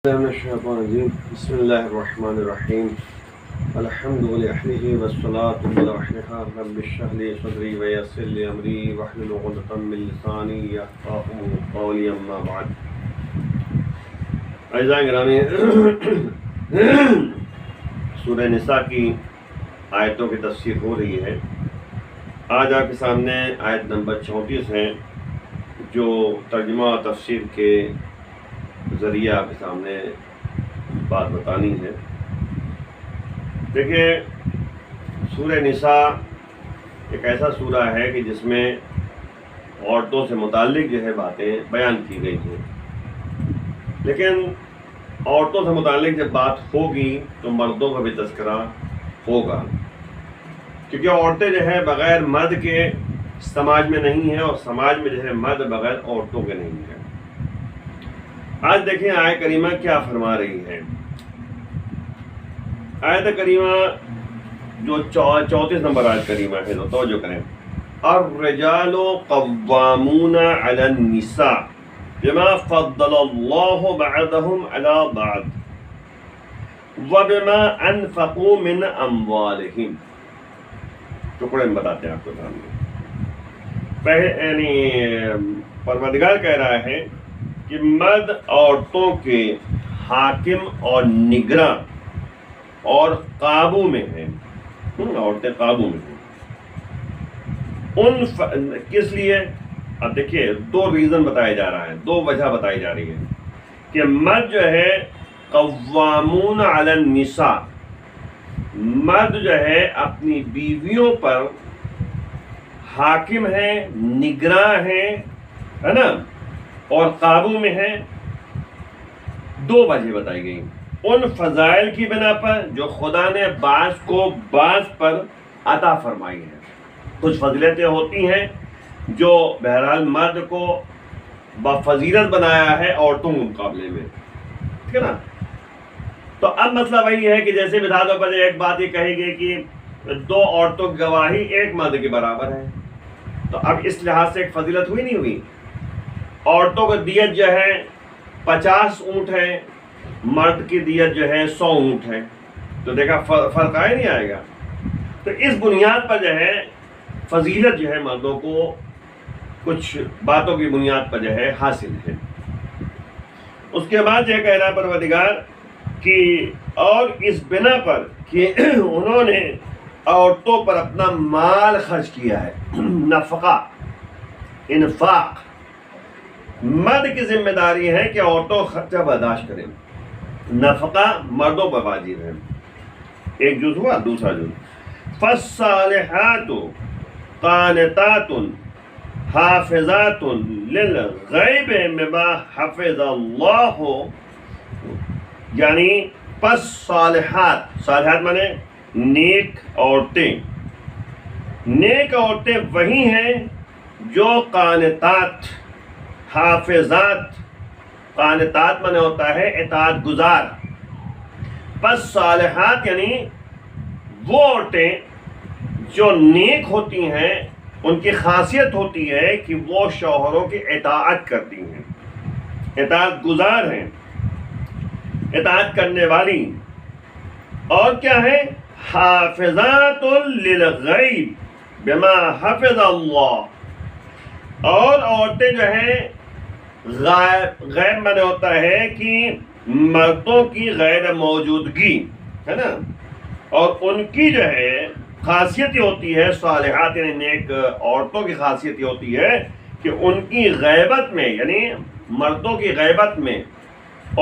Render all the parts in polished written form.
بسم اللہ الرحمن الرحیم الحمد للہ والصلاة والسلام رب اشرح لي صدری ویسر لي امری واحلل عقدۃ من لسانی یفقهوا قولی اما بعد. اعزائے گرامی، سورہ نساء کی آیتوں کی تفسیر ہو رہی ہے. آج آپ کے سامنے آیت نمبر 34 ہے جو ترجمہ و تفسیر کے ذریعے آپ کے سامنے بات بتانی ہے. دیکھیں، سورہ نساء ایک ایسا سورہ ہے کہ جس میں عورتوں سے متعلق جو ہے باتیں بیان کی گئی ہیں، لیکن عورتوں سے متعلق جب بات ہوگی تو مردوں کا بھی تذکرہ ہوگا، کیونکہ عورتیں جو ہے بغیر مرد کے سماج میں نہیں ہیں اور سماج میں جو ہے مرد بغیر عورتوں کے نہیں ہے. آج دیکھیں آیت کریمہ کیا فرما رہی ہے. آیت کریمہ جو 34 نمبر آیت کریمہ ہے، تو توجہ کریں. الرجال قوامون علی النساء بما فضل اللہ بعضهم علی بعض وبما انفقوا من اموالهم. ٹکڑے میں بتاتے ہیں آپ کو سامنے. یعنی پروردگار کہہ رہا ہے کہ مرد عورتوں کے حاکم اور نگراں اور قابو میں ہیں. عورتیں قابو میں ہیں. کس لیے؟ اب دیکھیے، دو ریزن بتایا جا رہا ہے، دو وجہ بتائی جا رہی ہے کہ مرد جو ہے قوامون علی النساء، مرد جو ہے اپنی بیویوں پر حاکم ہیں، نگراں ہیں، ہے نا، اور قابو میں ہیں. دو وجہ بتائی گئی ان فضائل کی بنا پر جو خدا نے بعض کو بعض پر عطا فرمائی ہے. کچھ فضیلتیں ہوتی ہیں جو بہرحال مرد کو بفضیلت بنایا ہے عورتوں کے مقابلے میں، ٹھیک ہے نا. تو اب مسئلہ وہی ہے کہ جیسے مثال طور پر ایک بات یہ کہی گئی کہ دو عورتوں کی گواہی ایک مرد کے برابر ہے، تو اب اس لحاظ سے ایک فضیلت ہوئی نہیں ہوئی. عورتوں کی دیت جو ہے 50 اونٹ ہے، مرد کی دیت جو ہے 100 اونٹ ہے، تو دیکھا فرق آئے نہیں آئے گا. تو اس بنیاد پر جو ہے فضیلت جو ہے مردوں کو کچھ باتوں کی بنیاد پر جو ہے حاصل ہے. اس کے بعد یہ کہہ رہا ہے پروردگار کہ اور اس بنا پر کہ انہوں نے عورتوں پر اپنا مال خرچ کیا ہے. نفقہ، انفاق. مرد کی ذمہ داری ہے کہ عورتوں خرچہ برداشت کریں، نفقہ مردوں پر واجب ہے. ایک جز ہوا. دوسرا جز فالصالحات قانتات حافظات للغیب بما حفظ اللہ. یعنی پس صالحات، صالحات مانے نیک عورتیں. نیک عورتیں وہی ہیں جو قانتات، حافظات. قانتات مانے ہوتا ہے اطاعت گزار. پس صالحات یعنی وہ عورتیں جو نیک ہوتی ہیں، ان کی خاصیت ہوتی ہے کہ وہ شوہروں کی اطاعت کرتی ہیں، اطاعت گزار ہیں، اطاعت کرنے والی. اور کیا ہے؟ حافظات للغیب بما حفظ اللہ. اور عورتیں جو ہیں غیب مانے ہوتا ہے کہ مردوں کی غیر موجودگی، ہے نا، اور ان کی جو ہے خاصیت یہ ہوتی ہے، صالحات یعنی نیک عورتوں کی خاصیت یہ ہوتی ہے کہ ان کی غیبت میں، یعنی مردوں کی غیبت میں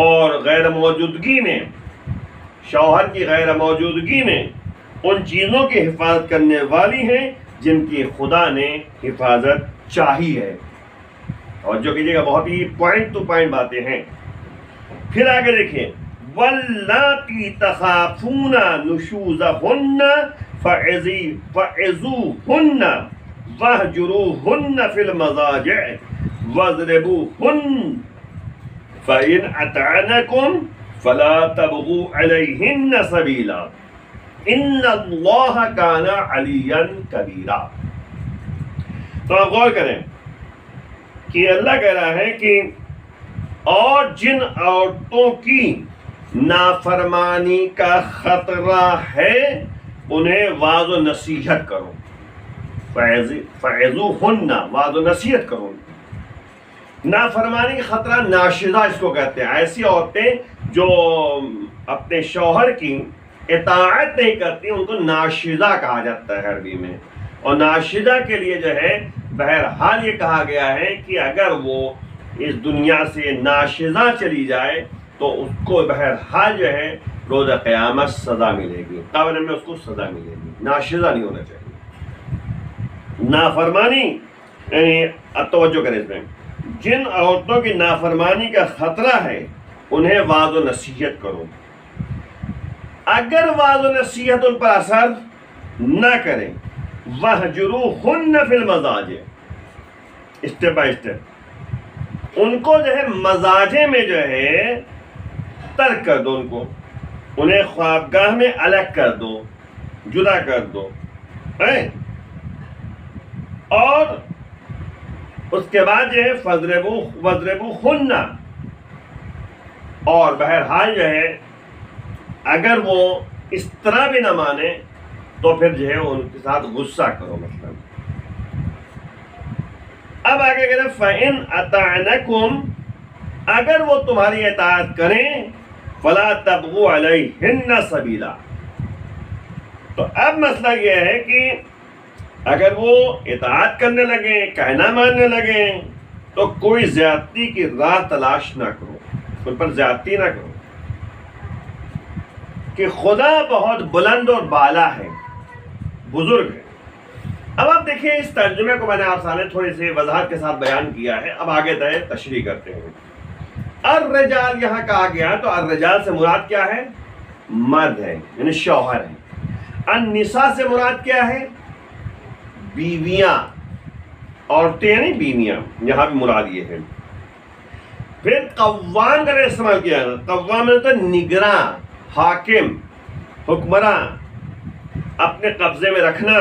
اور غیر موجودگی میں، شوہر کی غیر موجودگی میں ان چیزوں کی حفاظت کرنے والی ہیں جن کی خدا نے حفاظت چاہی ہے. اور جو کیجیے گا، بہت ہی پوائنٹ ٹو پوائنٹ باتیں ہیں. پھر آگے دیکھیں، واللاتی تخافون نشوزہن فعظوہن واہجروہن فی المضاجع واضربوہن فإن أطعنكم فلا تبغوا علیہن سبیلا ان اللہ کان علیا کبیرا. تو آپ غور کریں کہ اللہ کہہ رہا ہے کہ اور جن عورتوں کی نافرمانی کا خطرہ ہے انہیں واعظ و نصیحت کرو. فعظوہن، واعظ و نصیحت کرو. نافرمانی کا خطرہ ناشزہ اس کو کہتے ہیں. ایسی عورتیں جو اپنے شوہر کی اطاعت نہیں کرتی ان کو ناشزہ کہا جاتا ہے عربی میں. اور ناشزہ کے لیے جو ہے بہرحال یہ کہا گیا ہے کہ اگر وہ اس دنیا سے ناشزہ چلی جائے تو اس کو بہرحال جو ہے روز قیامت سزا ملے گی، قبر میں اس کو سزا ملے گی. ناشزہ نہیں ہونا چاہیے. نافرمانی یعنی توجہ کریں اس میں، جن عورتوں کی نافرمانی کا خطرہ ہے انہیں واعظ و نصیحت کرو. اگر واعظ و نصیحت ان پر اثر نہ کریں، وَاهْجُرُوهُنَّ فِي الْمَضَاجِعِ، اسٹیپ بائی اسٹیپ ان کو جو ہے مضاجع میں جو ہے ترک کر دو. ان کو انہیں خوابگاہ میں الگ کر دو، جدا کر دو. اور اس کے بعد جو ہے وَاضْرِبُوهُنَّ، اور بہرحال جو ہے اگر وہ اس طرح بھی نہ مانے تو پھر جو ہے ان کے ساتھ غصہ کرو. مطلب اب آگے کہتے ہیں فَإِنْ أَطَعْنَكُمْ، اگر وہ تمہاری اطاعت کریں فَلَا تَبْغُوا عَلَيْهِنَّ سَبِيلًا. تو اب مسئلہ یہ ہے کہ اگر وہ اطاعت کرنے لگیں، کہنا ماننے لگیں تو کوئی زیادتی کی راہ تلاش نہ کرو، ان پر زیادتی نہ کرو، کہ خدا بہت بلند اور بالا ہے، بزرگ ہے. اب آپ دیکھیں اس ترجمے کو میں نے آپ سامنے تھوڑی سی وضاحت کے ساتھ بیان کیا ہے. اب آگے تشریح کرتے ہیں. الرجال یہاں کہا گیا تو الرجال سے مراد کیا ہے؟ مرد ہے، یعنی شوہر ہے. النساء سے مراد کیا ہے؟ بیویاں، عورتیں یعنی بیویاں، یہاں بھی مراد یہ ہے. پھر قوام کا استعمال کیا ہے. قوام ہوتا ہے نگراں، حاکم، حکمراں، اپنے قبضے میں رکھنا.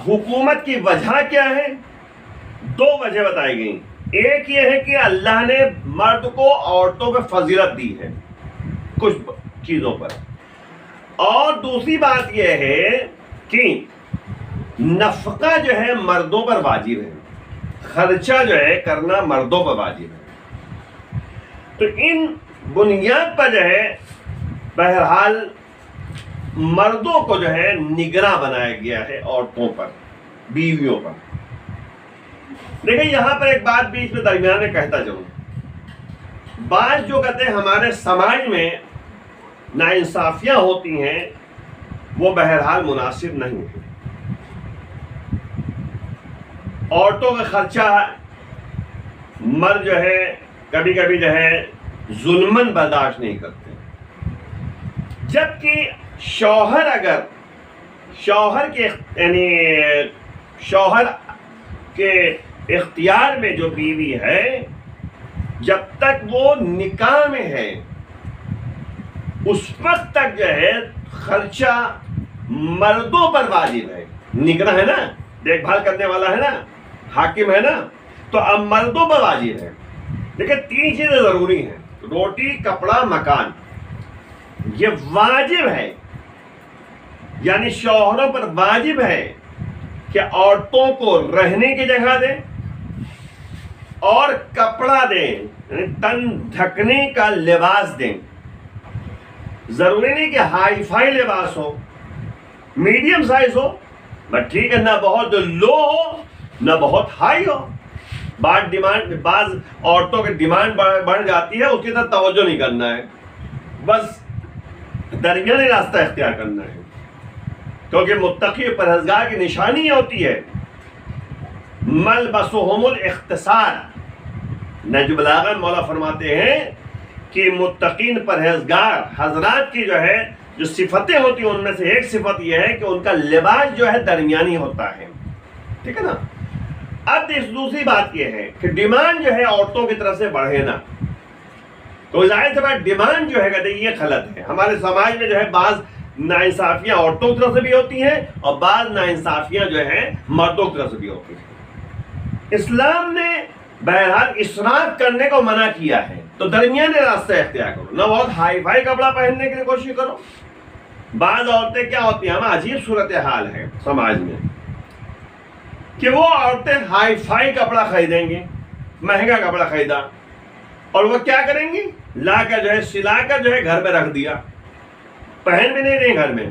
حکومت کی وجہ کیا ہے؟ دو وجہ بتائی گئی. ایک یہ ہے کہ اللہ نے مرد کو عورتوں پہ فضیلت دی ہے کچھ چیزوں پر، اور دوسری بات یہ ہے کہ نفقہ جو ہے مردوں پر واجب ہے، خرچہ جو ہے کرنا مردوں پر واجب ہے. تو ان بنیاد پر جو ہے بہرحال مردوں کو جو ہے نگراں بنایا گیا ہے عورتوں پر، بیویوں پر. دیکھیں یہاں پر ایک بات بھی اس میں درمیان میں کہتا جاؤں. بعض جو کہتے ہیں ہمارے سماج میں ناانصافیاں ہوتی ہیں وہ بہرحال مناسب نہیں ہے. عورتوں کا خرچہ مرد جو ہے کبھی کبھی جو ہے ظلمن برداشت نہیں کرتے، جبکہ شوہر اگر شوہر کے اختیار میں جو بیوی ہے جب تک وہ نکاح میں ہے اس وقت تک جو ہے خرچہ مردوں پر واجب ہے. نگراں ہے نا، دیکھ بھال کرنے والا ہے نا، حاکم ہے نا، تو اب مردوں پر واجب ہے. لیکن تین چیزیں ضروری ہیں: روٹی، کپڑا، مکان. یہ واجب ہے، یعنی شوہروں پر واجب ہے کہ عورتوں کو رہنے کی جگہ دیں اور کپڑا دیں، یعنی تن ڈھکنے کا لباس دیں. ضروری نہیں کہ ہائی فائی لباس ہو، میڈیم سائز ہو، بٹ ٹھیک ہے، نہ بہت لو ہو نہ بہت ہائی ہو. بعض عورتوں کی ڈیمانڈ بڑھ جاتی ہے، اس کی طرف توجہ نہیں کرنا ہے، بس درمیانی راستہ اختیار کرنا ہے. کیونکہ متقی پرہیزگار کی نشانی ہوتی ہے ملبسہم الاختصار. نہج البلاغہ مولا فرماتے ہیں کہ متقین پرہیزگار حضرات کی جو ہے جو صفتیں ہوتی ہیں ان میں سے ایک صفت یہ ہے کہ ان کا لباس جو ہے درمیانی ہوتا ہے. ٹھیک ہے نا. اب دوسری بات یہ ہے کہ ڈیمانڈ جو ہے عورتوں کی طرف سے بڑھے نا، تو ظاہر سی بات ڈیمانڈ جو ہے کہتے ہیں یہ غلط ہے. ہمارے سماج میں جو ہے بعض ناانصافیاں عورتوں کی طرف سے بھی ہوتی ہیں اور بعض ناانصافیاں جو ہیں مردوں کی طرف سے بھی ہوتی ہیں. اسلام نے بہرحال اسراف کرنے کو منع کیا ہے، تو درمیانے راستہ اختیار کرو، نہ بہت ہائی فائی کپڑا پہننے کے لیے کوشش کرو۔ بعض عورتیں کیا ہوتی ہیں، ہمیں عجیب صورتحال ہے سماج میں کہ وہ عورتیں ہائی فائی کپڑا خریدیں گی، مہنگا کپڑا خریدا، اور وہ کیا کریں گی، لا کر جو ہے سلا کر جو ہے گھر میں رکھ دیا، پہن بھی نہیں رہی گھر میں۔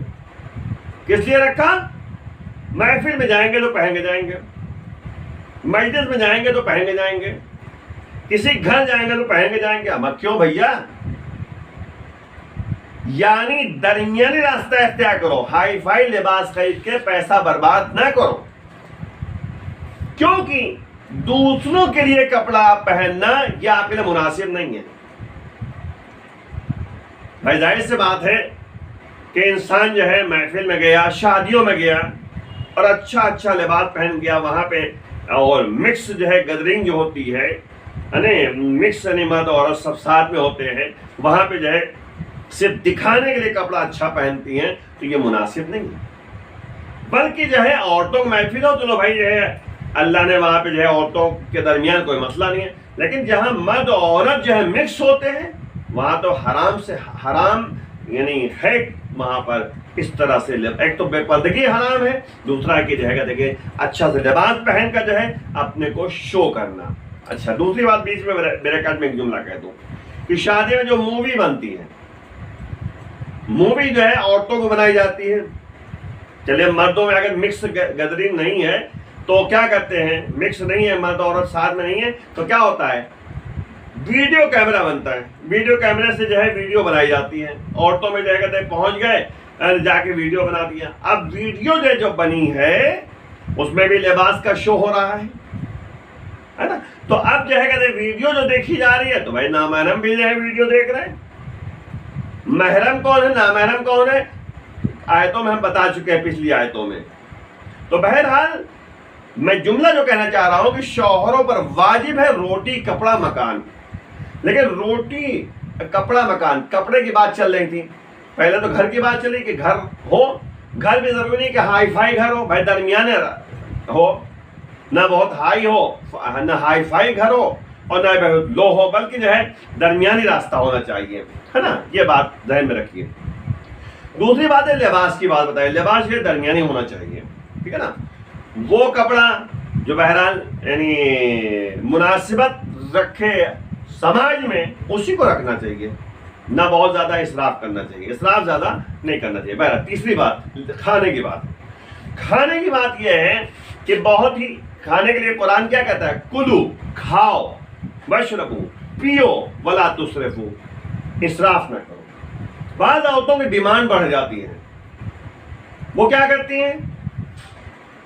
کس لیے رکھا؟ محفل میں جائیں گے تو پہن کے جائیں گے، مجلس میں جائیں گے تو پہن کے جائیں گے، کسی گھر جائیں گے تو پہن کے جائیں گے۔ ہم کیوں بھیا؟ یعنی درمیانی راستہ اختیار کرو، ہائی فائی لباس خرید کے پیسہ برباد نہ کرو، کیونکہ دوسروں کے لیے کپڑا پہننا یہ آپ کے لیے مناسب نہیں ہے۔ بھائی ظاہر سی بات ہے کہ انسان جو ہے محفل میں گیا، شادیوں میں گیا اور اچھا لباس پہن گیا وہاں پہ، اور مکس جو ہے گیدرنگ جو ہوتی ہے مکس مرد اور سب ساتھ میں ہوتے ہیں، وہاں پہ جو ہے صرف دکھانے کے لیے کپڑا اچھا پہنتی ہیں، تو یہ مناسب نہیں ہے۔ بلکہ جو ہے عورتوں کو محفل ہو، چلو بھائی جو ہے اللہ نے وہاں پہ جو ہے عورتوں کے درمیان کوئی مسئلہ نہیں ہے، لیکن جہاں مرد اور عورت جو ہے مکس ہوتے ہیں وہاں تو حرام سے حرام یعنی ہے، وہاں پر اس طرح سے ایک تو بے پردگی حرام ہے، دوسرا کہ جو ہے دیکھیں اچھا سے لباس پہن کر جو ہے اپنے کو شو کرنا۔ اچھا دوسری بات بیچ میں بریکٹ میں ایک جملہ کہہ دوں کہ شادی میں جو مووی بنتی ہے، مووی جو ہے عورتوں کو بنائی جاتی ہے، چلے مردوں میں اگر مکس گیدرنگ نہیں ہے تو کیا کرتے ہیں، مکس نہیں ہے مرد عورت ساتھ میں نہیں ہے تو کیا ہوتا ہے، ویڈیو کیمرہ بنتا ہے، ویڈیو کیمرے سے جو ہے ویڈیو بنائی جاتی ہے، عورتوں میں جو ہے کہتے ہیں پہنچ گئے جا کے ویڈیو بنا دیا۔ اب ویڈیو جو بنی ہے اس میں بھی لباس کا شو ہو رہا ہے نا، تو اب جو ہے کہتے ہیں ویڈیو جو دیکھی جا رہی ہے تو بھائی نامحرم بھی جو ہے ویڈیو دیکھ رہے ہیں، محرم کون ہے نامحرم کون ہے آیتوں میں ہم بتا چکے ہیں، پچھلی آیتوں میں۔ تو بہرحال میں جملہ جو کہنا چاہ رہا ہوں کہ شوہروں پر واجب ہے روٹی کپڑا مکان، لیکن روٹی کپڑا مکان، کپڑے کی بات چل رہی تھی، پہلے تو گھر کی بات چلی کہ گھر ہو، گھر بھی ضروری نہیں کہ ہائی فائی گھر ہو، بھائی درمیانے ہو، نہ بہت ہائی ہو نہ ہائی فائی گھر ہو اور نہ بہت لو ہو، بلکہ جو ہے درمیانی راستہ ہونا چاہیے، ہے نا، یہ بات ذہن میں رکھیے۔ دوسری بات ہے لباس کی بات بتائیں، لباس یہ درمیانی ہونا چاہیے، ٹھیک ہے نا، وہ کپڑا جو بہرحال یعنی مناسبت رکھے سماج میں اسی کو رکھنا چاہیے، نہ بہت زیادہ اسراف کرنا چاہیے، اسراف زیادہ نہیں کرنا چاہیے۔ بہرحال تیسری بات کھانے کی بات، کھانے کی بات یہ ہے کہ بہت ہی کھانے کے لیے قرآن کیا کہتا ہے، کلو کھاؤ، واشربو پیو، ولا تسرفو، اسراف نہ کرو۔ بعض عورتوں کی ڈیمانڈ بڑھ جاتی ہے، وہ کیا کرتی ہیں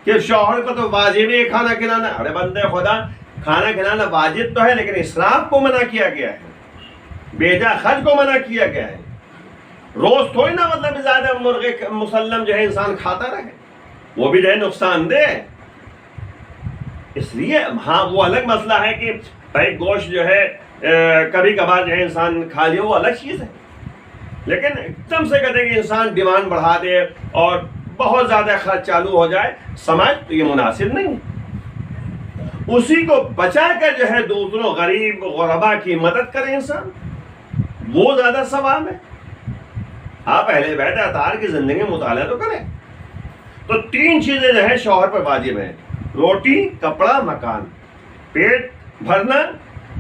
کہ شوہر کو تو واجب ہے کھانا کھلانا، ارے بندے خدا کھانا کھلانا واجب تو ہے لیکن اسراف کو منع کیا گیا ہے، بیجا خرچ کو منع کیا گیا ہے۔ روز تھوڑی نا مطلب زیادہ مرغے مسلم جو ہے انسان کھاتا رہے، وہ بھی جو ہے نقصان دہ، اس لیے ہاں وہ الگ مسئلہ ہے کہ بھائی گوشت جو ہے کبھی کبھار جو ہے انسان کھا لے، وہ الگ چیز ہے، لیکن ایک دم سے کہتے ہیں کہ انسان ڈیمانڈ بڑھا دے اور بہت زیادہ خرچ چالو ہو جائے سمجھ، تو یہ مناسب نہیں ہے۔ اسی کو بچا کر جو ہے دوسروں غریب غربا کی مدد کرے انسان، وہ زیادہ ثواب ہے۔ آپ اہل بیت اطہار کی زندگی مطالعہ تو کریں۔ تو تین چیزیں جو ہے شوہر پر واجب ہیں، روٹی کپڑا مکان، پیٹ بھرنا،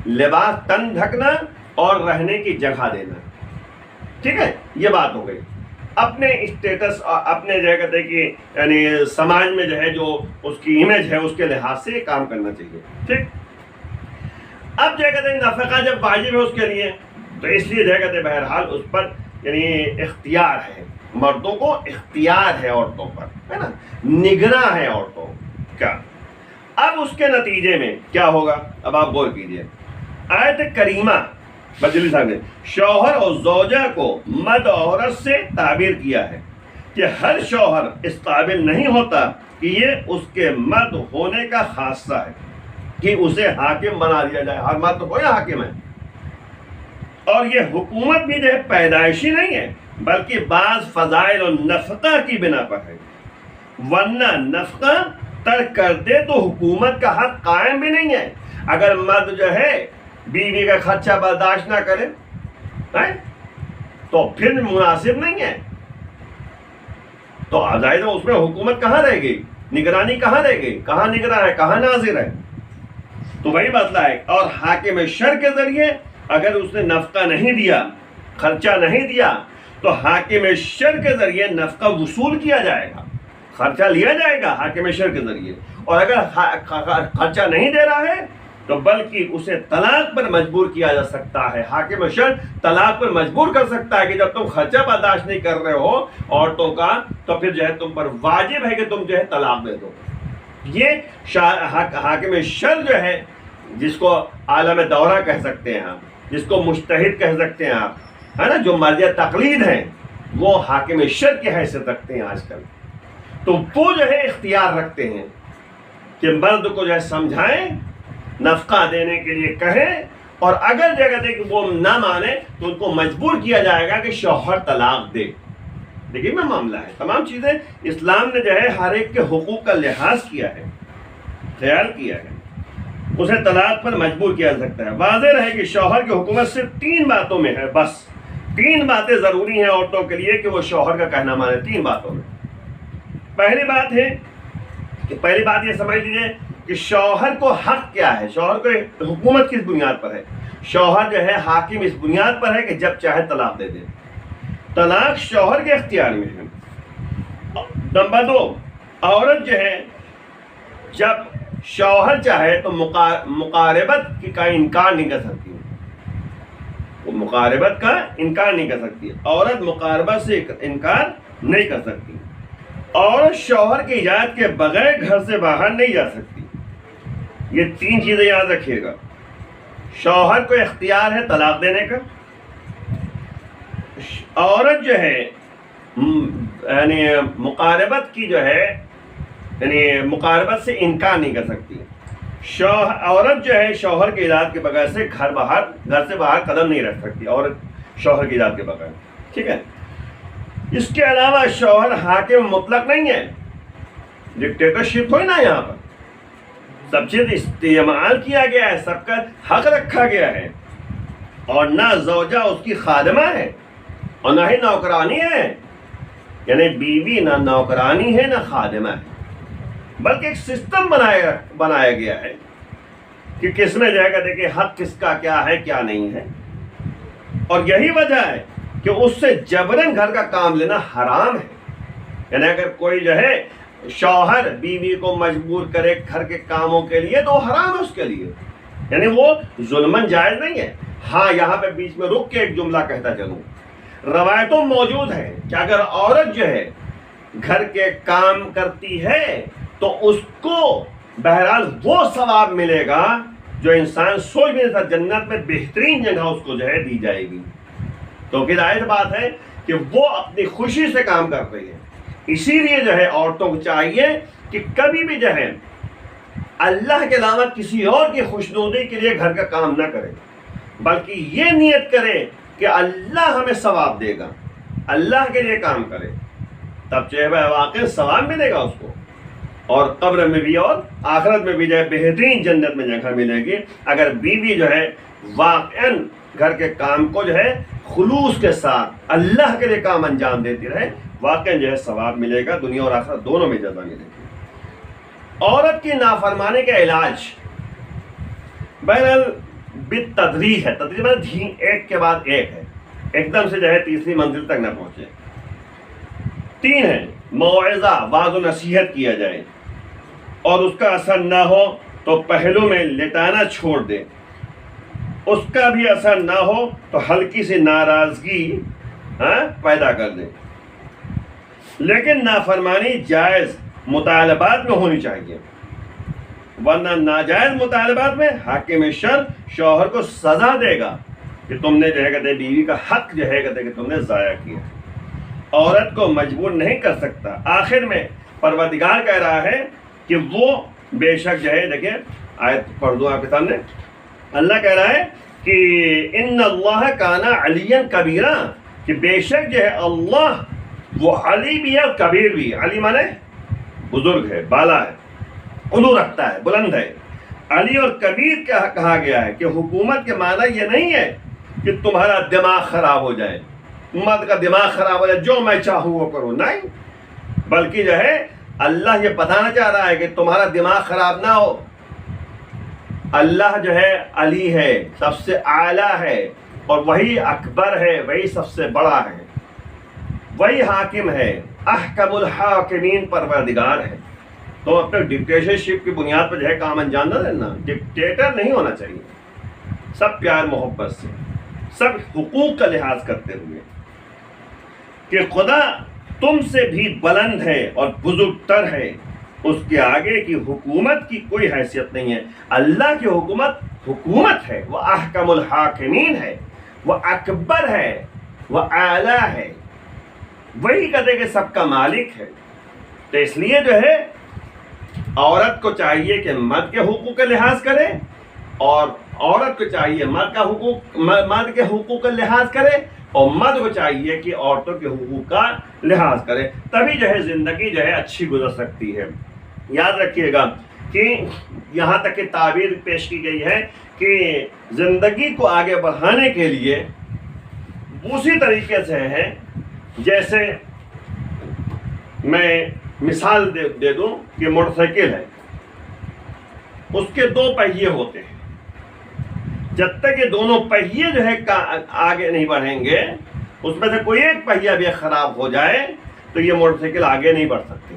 لباس تن ڈھکنا اور رہنے کی جگہ دینا، ٹھیک ہے، یہ بات ہو گئی۔ اپنے اسٹیٹس اپنے جو ہے کہتے ہیں کہ یعنی سماج میں جو ہے جو اس کی امیج ہے اس کے لحاظ سے کام کرنا چاہیے، ٹھیک۔ اب جو ہے کہتے ہیں نفقہ جب واجب ہے اس کے لیے، تو اس لیے جو ہے کہتے ہیں بہرحال اس پر یعنی اختیار ہے، مردوں کو اختیار ہے عورتوں پر، ہے نا، نگراں ہے عورتوں کا۔ اب اس کے نتیجے میں کیا ہوگا، اب آپ غور کیجئے، آیت کریمہ بدلی صاحب نے شوہر اور زوجہ کو مرد عورت سے تعبیر کیا ہے کہ ہر شوہر اس قابل نہیں ہوتا کہ یہ اس کے مرد ہونے کا خاصہ ہے کہ اسے حاکم بنا دیا جائے، ہر مرد کو یا حاکم ہے، اور یہ حکومت بھی جو ہے پیدائشی نہیں ہے بلکہ بعض فضائل اور نفقہ کی بنا پر ہے، ورنہ نفقہ ترک کر دے تو حکومت کا حق قائم بھی نہیں ہے۔ اگر مرد جو ہے بیوی کا خرچہ برداشت نہ کرے تو پھر مناسب نہیں ہے. تو ظاہر ہے اس میں حکومت کہاں رہے گی, نگرانی کہاں رہے گی, کہاں نگراں ہے, کہاں ناظر ہے. تو وہی مسئلہ ہے. اور حاکم شر کے ذریعے اگر اس نے نفقہ نہیں دیا, خرچہ نہیں دیا, تو حاکم شر کے ذریعے نفقہ وصول کیا جائے گا, خرچہ لیا جائے گا حاکم شر کے ذریعے. اور اگر خرچہ نہیں دے رہا ہے تو بلکہ اسے طلاق پر مجبور کیا جا سکتا ہے. حاکم شر طلاق پر مجبور کر سکتا ہے کہ جب تم خرچہ برداشت نہیں کر رہے ہو عورتوں کا, تو پھر جو ہے تم پر واجب ہے کہ تم جو ہے طلاق دے دو. یہ حاکم شر جو ہے, جس کو عالم دورہ کہہ سکتے ہیں آپ, جس کو مجتہد کہہ سکتے ہیں آپ, ہے نا, جو مرجع تقلید ہیں, وہ حاکم شر کی حیثیت رکھتے ہیں آج کل. تو وہ جو ہے اختیار رکھتے ہیں کہ مرد کو جو ہے سمجھائیں, نفقہ دینے کے لیے کہیں, اور اگر جگہ دے کہ وہ نہ مانے تو ان کو مجبور کیا جائے گا کہ شوہر طلاق دے. دیکھیے میں معاملہ ہے, تمام چیزیں اسلام نے جو ہے ہر ایک کے حقوق کا لحاظ کیا ہے, خیال کیا ہے. اسے طلاق پر مجبور کیا جا سکتا ہے. واضح رہے کہ شوہر کی حکومت صرف 3 باتوں میں ہے, بس 3 باتیں ضروری ہیں عورتوں کے لیے کہ وہ شوہر کا کہنا مانے. 3 باتوں میں پہلی بات ہے کہ پہلی بات یہ سمجھ لیجیے کہ شوہر کو حق کیا ہے, شوہر کو حکومت کس بنیاد پر ہے. شوہر جو ہے حاکم اس بنیاد پر ہے کہ جب چاہے طلاق دے دے. طلاق شوہر کے اختیار میں ہے. نمبر 2, عورت جو ہے جب شوہر چاہے تو مقاربت کا انکار نہیں کر سکتی. وہ مقاربت کا انکار نہیں کر سکتی. عورت مقاربت سے انکار نہیں کر سکتی. عورت شوہر کی اجازت کے بغیر گھر سے باہر نہیں جا سکتی. یہ 3 چیزیں یاد رکھیے گا. شوہر کو اختیار ہے طلاق دینے کا. عورت جو ہے یعنی مقاربت کی جو ہے یعنی مقاربت سے انکار نہیں کر سکتی. عورت جو ہے شوہر کی اجازت کے بغیر سے گھر سے باہر قدم نہیں رکھ سکتی. عورت شوہر کی اجازت کے بغیر, ٹھیک ہے. اس کے علاوہ شوہر حاکم مطلق نہیں ہے. ڈکٹیٹرشپ ہوئی نا, یہاں پر سب چیز استعمال کیا گیا ہے, سب کا حق رکھا گیا ہے. اور نہ زوجہ اس کی خادمہ ہے اور نہ ہی نوکرانی ہے. یعنی بیوی نہ نوکرانی ہے نہ خادمہ ہے, بلکہ ایک سسٹم بنایا گیا ہے کہ کس میں جائے گا, دیکھیں حق کس کا کیا ہے کیا نہیں ہے. اور یہی وجہ ہے کہ اس سے جبراً گھر کا کام لینا حرام ہے. یعنی اگر کوئی جو ہے شوہر بیوی کو مجبور کرے گھر کے کاموں کے لیے تو حرام ہے اس کے لیے, یعنی وہ ظلمن جائز نہیں ہے. ہاں یہاں پہ بیچ میں رک کے ایک جملہ کہتا چلوں, روایتوں موجود ہیں کہ اگر عورت جو ہے گھر کے کام کرتی ہے تو اس کو بہرحال وہ ثواب ملے گا جو انسان سوچ بھی نہیں تھا. جنت میں بہترین جگہ اس کو جو ہے دی جائے گی. تو پھر ظاہر بات ہے کہ وہ اپنی خوشی سے کام کر رہی ہے. اسی لیے جو ہے عورتوں کو چاہیے کہ کبھی بھی جو ہے اللہ کے علاوہ کسی اور کی خوشنودی کے لیے گھر کا کام نہ کرے, بلکہ یہ نیت کرے کہ اللہ ہمیں ثواب دے گا, اللہ کے لیے کام کرے, تب جو ہے واقعی ثواب ملے گا اس کو, اور قبر میں بھی اور آخرت میں بھی جو ہے بہترین جنت میں جگہ ملے گی. اگر بیوی جو ہے واقعاً گھر کے کام کو جو ہے خلوص کے ساتھ اللہ کے لیے کام انجام دیتی رہے, واقعاً جو ہے ثواب ملے گا, دنیا اور آخرت دونوں میں جزا ملے گی. عورت کی نافرمانی کا علاج بہرحال بالتدریج ہے. تدریج مطلب ایک کے بعد ایک ہے, ایک دم سے جو ہے تیسری منزل تک نہ پہنچے. 3 ہے, موعظہ واعظ و نصیحت کیا جائے, اور اس کا اثر نہ ہو تو پہلو میں لٹانا چھوڑ دے. اس کا بھی اثر نہ ہو تو ہلکی سی ناراضگی پیدا کر دے. لیکن نافرمانی جائز مطالبات میں ہونی چاہیے, ورنہ ناجائز مطالبات میں حاکم شر شوہر کو سزا دے گا کہ تم نے جو ہے کہتے بیوی کا حق جو ہے کہتے کہ تم نے ضائع کیا. عورت کو مجبور نہیں کر سکتا. آخر میں پروردگار کہہ رہا ہے کہ وہ بے شک جو ہے, دیکھیں آیت پڑھ دوں آپ کے سامنے. اللہ کہہ رہا ہے کہ ان اللہ کان علیا کبیرا, کہ بے شک جو ہے اللہ وہ علی بھی ہے اور کبیر بھی ہے. علی مانے بزرگ ہے, بالا ہے, علو رکھتا ہے, بلند ہے. علی اور کبیر کہا گیا ہے کہ حکومت کے معنی یہ نہیں ہے کہ تمہارا دماغ خراب ہو جائے، مرد کا دماغ خراب ہو جائے، جو میں چاہوں وہ کروں، نہیں، بلکہ جو ہے اللہ یہ بتانا چاہ رہا ہے کہ تمہارا دماغ خراب نہ ہو۔ اللہ جو ہے علی ہے، سب سے اعلیٰ ہے، اور وہی اکبر ہے، وہی سب سے بڑا ہے، وہی حاکم ہے، احکم الحاکمین پروردگار ہے۔ تو اپنے ڈکٹیٹرشپ کی بنیاد پر جو ہے کام انجام نہ دینا، ڈکٹیٹر نہیں ہونا چاہیے، سب پیار محبت سے، سب حقوق کا لحاظ کرتے ہوئے، کہ خدا تم سے بھی بلند ہے اور بزرگ تر ہے، اس کے آگے کی حکومت کی کوئی حیثیت نہیں ہے۔ اللہ کی حکومت حکومت ہے، وہ احکم الحاکمین ہے، وہ اکبر ہے، وہ اعلیٰ ہے، وہی کہتے کہ سب کا مالک ہے۔ تو اس لیے جو ہے عورت کو چاہیے کہ مرد کے حقوق کا لحاظ کرے، اور عورت کو چاہیے مرد کے حقوق کا لحاظ کرے، اور مرد کو چاہیے کہ عورتوں کے حقوق کا لحاظ کرے، تبھی جو ہے زندگی جو ہے اچھی گزر سکتی ہے۔ یاد رکھیے گا کہ یہاں تک کہ تعبیر پیش کی گئی ہے کہ زندگی کو آگے بڑھانے کے لیے اسی طریقے سے ہے جیسے میں مثال دے دوں کہ موٹر سائیکل ہے، اس کے دو پہیے ہوتے ہیں، جب تک یہ دونوں پہیے جو ہے آگے نہیں بڑھیں گے، اس میں سے کوئی ایک پہیہ بھی خراب ہو جائے تو یہ موٹر سائیکل آگے نہیں بڑھ سکتی۔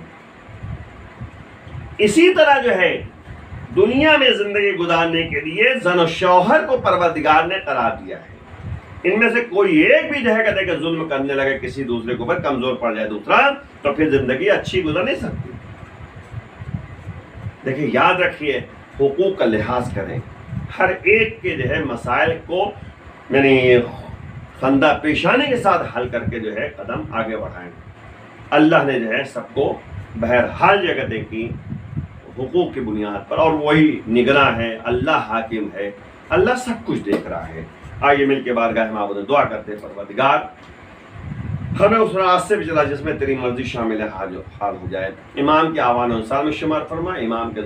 اسی طرح جو ہے دنیا میں زندگی گزارنے کے لیے زن و شوہر کو پروردگار نے قرار دیا ہے، ان میں سے کوئی ایک بھی جو ہے کہتے کہ ظلم کرنے لگے کسی دوسرے کے اوپر، کمزور پڑ جائے دوسرا، تو پھر زندگی اچھی گزر نہیں سکتی۔ دیکھیں یاد رکھیے، حقوق کا لحاظ کریں، ہر ایک کے جو ہے مسائل کو یعنی خندہ پیشانی کے ساتھ حل کر کے جو ہے قدم آگے بڑھائیں۔ اللہ نے جو ہے سب کو بہرحال جگہ دے کی حقوق کی بنیاد پر، اور وہی نگراں ہے، اللہ حاکم ہے، اللہ سب کچھ دیکھ رہا ہے۔ آئیے مل کے بارگاہ معبود میں دعا کرتے ہیں، پروردگار ہمیں اس راستے پہ چلا جس میں تیری مرضی شامل حال ہو جائے۔ امام کے آوان و انصار میں شمار فرما، امام کے